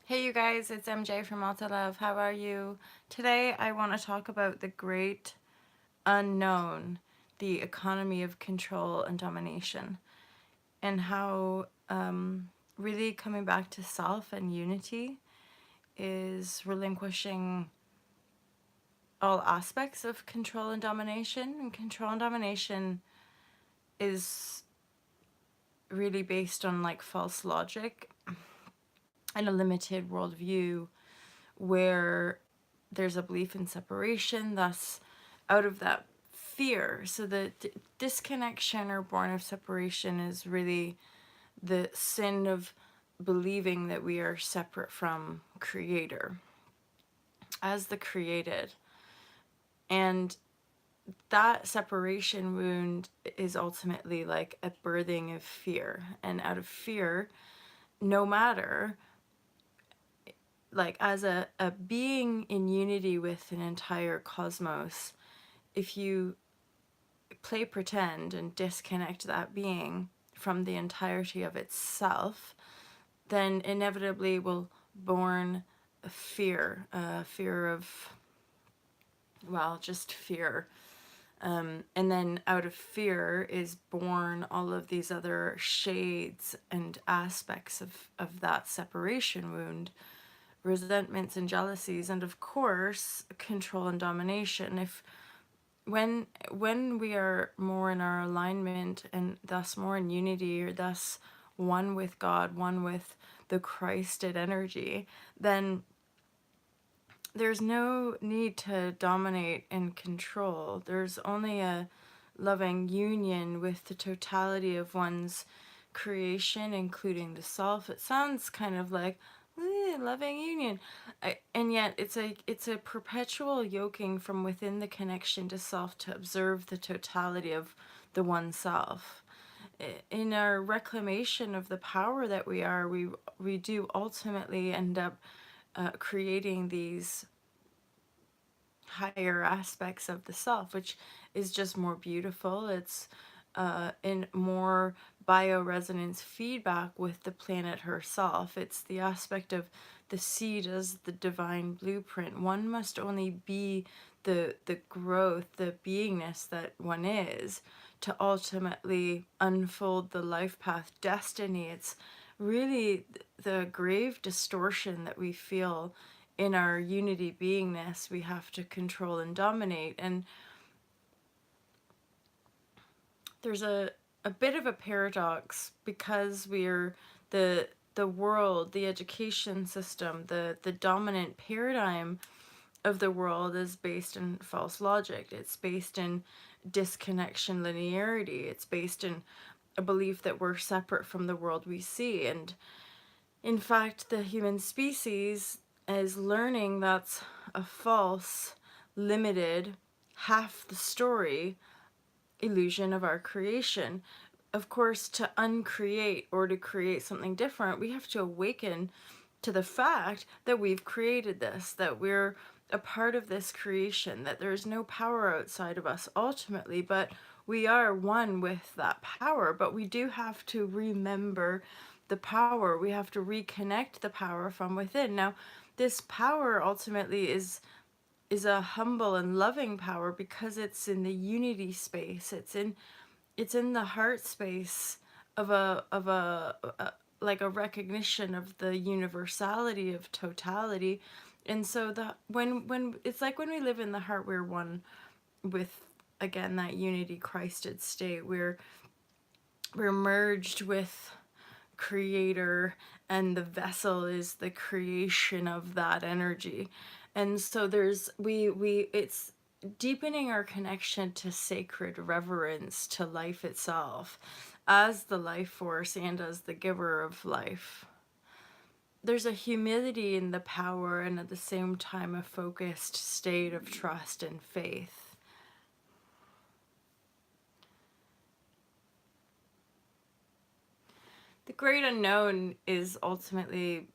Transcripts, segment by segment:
Hey you guys, it's MJ from Alta Love. How are you? Today I want to talk about the great unknown, the economy of control and domination, and how really coming back to self and unity is relinquishing all aspects of control and domination. And control and domination is really based on like false logic and a limited worldview where there's a belief in separation, thus out of that fear. So the disconnection or born of separation is really the sin of believing that we are separate from Creator as the created. And that separation wound is ultimately like a birthing of fear. And out of fear, no matter, like as a being in unity with an entire cosmos, if you play pretend and disconnect that being from the entirety of itself, then inevitably will born a fear, fear of, well, just fear. And then out of fear is born all of these other shades and aspects of that separation wound, resentments and jealousies, and of course control and domination. If when we are more in our alignment and thus more in unity, or thus one with God, one with the Christed energy, then there's no need to dominate and control. There's only a loving union with the totality of one's creation, including the self. It sounds kind of like loving union, and yet it's a perpetual yoking from within the connection to self to observe the totality of the one self. In our reclamation of the power that we are, we do ultimately end up creating these higher aspects of the self, which is just more beautiful. It's in more bioresonance feedback with the planet herself. It's the aspect of the seed as the divine blueprint. One must only be the growth, the beingness that one is, to ultimately unfold the life path destiny. It's really the grave distortion that we feel in our unity beingness we have to control and dominate. And there's a bit of a paradox because we're the world, the education system, the dominant paradigm of the world is based in false logic. It's based in disconnection linearity. It's based in a belief that we're separate from the world we see. And in fact, the human species is learning that's a false, limited, half the story illusion of our creation. Of course, to uncreate or to create something different, we have to awaken to the fact that we've created this, that we're a part of this creation, that there's no power outside of us ultimately, but we are one with that power. But we do have to remember the power. We have to reconnect the power from within. Now, this power ultimately is a humble and loving power because it's in the unity space. It's in the heart space of a like a recognition of the universality of totality. And so the when it's like when we live in the heart, we're one with, again, that unity Christed state. We're merged with creator, and the vessel is the creation of that energy. And so there's we it's deepening our connection to sacred reverence to life itself as the life force and as the giver of life. There's a humility in the power, and at the same time a focused state of trust and faith. The great unknown is ultimately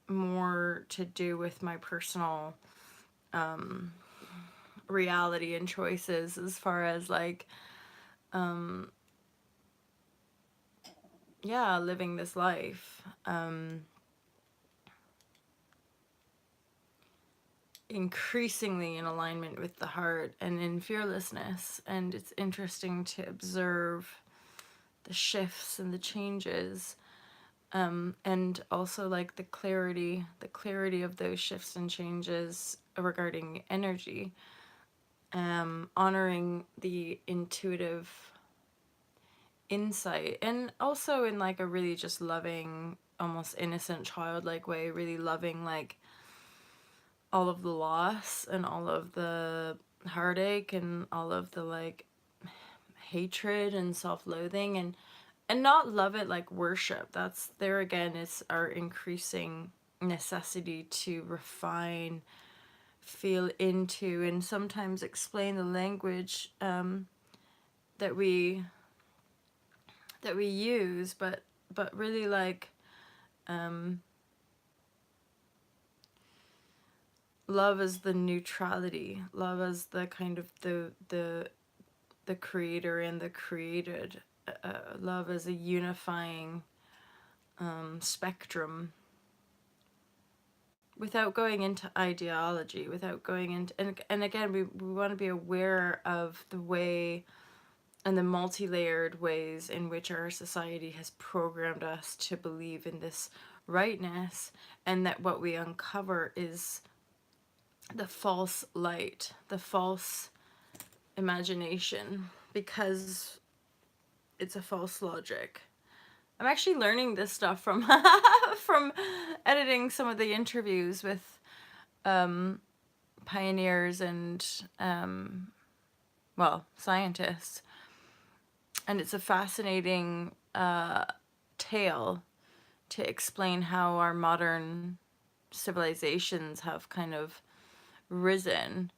more to do with my personal reality and choices, as far as like yeah, living this life. increasingly in alignment with the heart and in fearlessness. And it's interesting to observe the shifts and the changes, and also like the clarity of those shifts and changes regarding energy, honoring the intuitive insight, and also in like a really just loving, almost innocent, childlike way, really loving like all of the loss and all of the heartache and all of the like hatred and self-loathing, and not love it like worship. That's there again is our increasing necessity to refine, feel into, and sometimes explain the language that we use, but really like love as the neutrality, love as the kind of the creator and the created, love as a unifying spectrum, without going into ideology, without going into, and again, we want to be aware of the way and the multi-layered ways in which our society has programmed us to believe in this rightness, and that what we uncover is the false light, the false imagination, because it's a false logic. I'm actually learning this stuff from from editing some of the interviews with pioneers and well, scientists, and it's a fascinating tale to explain how our modern civilizations have kind of risen,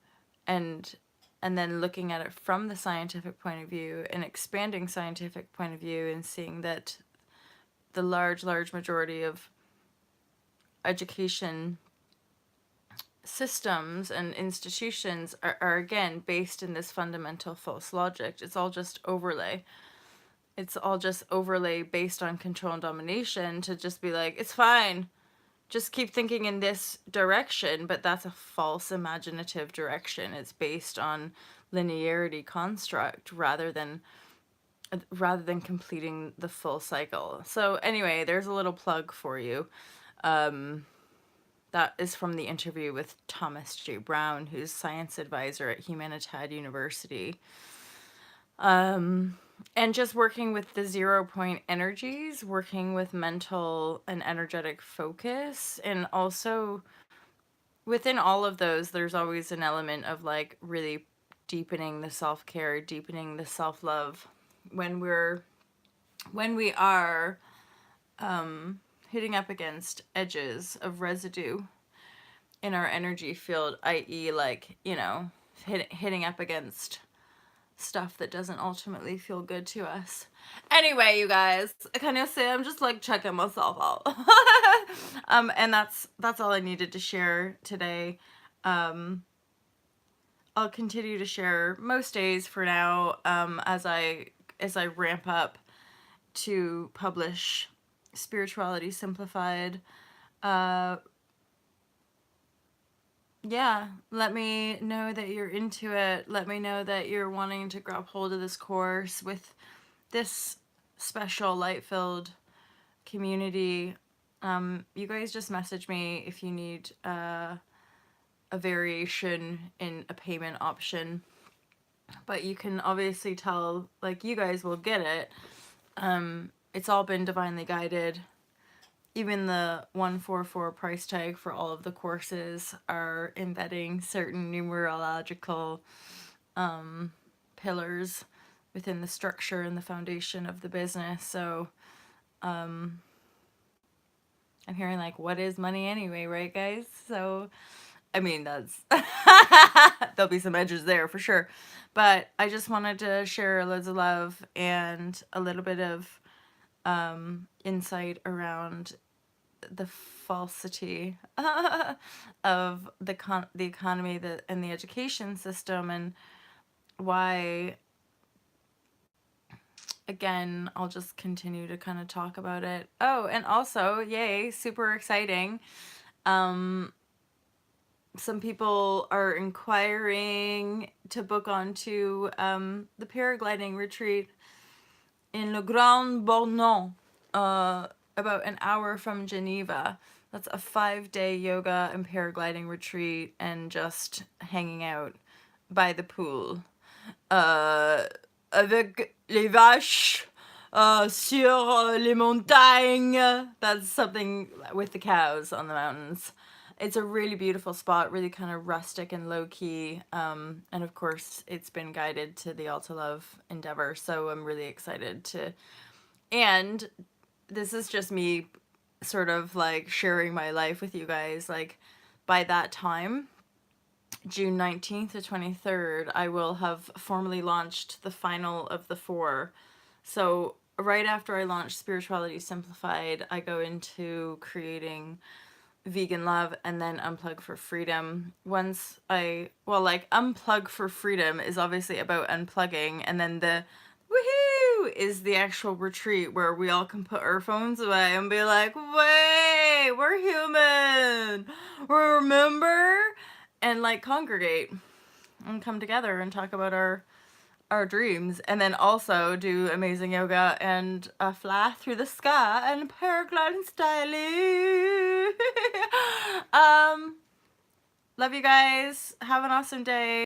and then looking at it from the scientific point of view, an expanding scientific point of view, and seeing that the large majority of education systems and institutions are again based in this fundamental false logic. It's all just overlay. It's all just overlay based on control and domination to just be like, it's fine, just keep thinking in this direction, but that's a false imaginative direction. It's based on linearity construct rather than completing the full cycle. So anyway, there's a little plug for you. That is from the interview with Thomas J. Brown, who's science advisor at Humanitad University. And just working with the 0 point energies, working with mental and energetic focus, and also within all of those, there's always an element of like really deepening the self-care, deepening the self-love when we are hitting up against edges of residue in our energy field, i.e. like, you know, hitting up against stuff that doesn't ultimately feel good to us. Anyway, you guys, can you see I'm just like checking myself out? And that's all I needed to share today. I'll continue to share most days for now, as I ramp up to publish Spirituality Simplified. Yeah, let me know that you're into it. Let me know that you're wanting to grab hold of this course with this special light-filled community. You guys just message me if you need a variation in a payment option. But you can obviously tell, like, you guys will get it. It's all been divinely guided. Even the 144 price tag for all of the courses are embedding certain numerological pillars within the structure and the foundation of the business. So I'm hearing like, what is money anyway, right, guys? So I mean, that's there'll be some edges there for sure, but I just wanted to share loads of love and a little bit of insight around the falsity of the economy, and the education system, and why, again, I'll just continue to kind of talk about it. Oh, and also, yay, super exciting. some people are inquiring to book onto the paragliding retreat in Le Grand Bornand, about an hour from Geneva. That's a 5-day yoga and paragliding retreat and just hanging out by the pool. Avec les vaches sur les montagnes. That's something with the cows on the mountains. It's a really beautiful spot, really kind of rustic and low-key, and of course it's been guided to the Alta Love Endeavor, so I'm really excited to, and this is just me sort of like sharing my life with you guys, like by that time, June 19th to 23rd, I will have formally launched the final of the 4. So right after I launch Spirituality Simplified, I go into creating Vegan Love and then Unplug for Freedom. Once like Unplug for Freedom is obviously about unplugging, and then the woohoo is the actual retreat where we all can put our phones away and be like, wait, we're human, remember? And like congregate and come together and talk about our dreams, and then also do amazing yoga and fly through the sky and paragliding styling. Love you guys. Have an awesome day.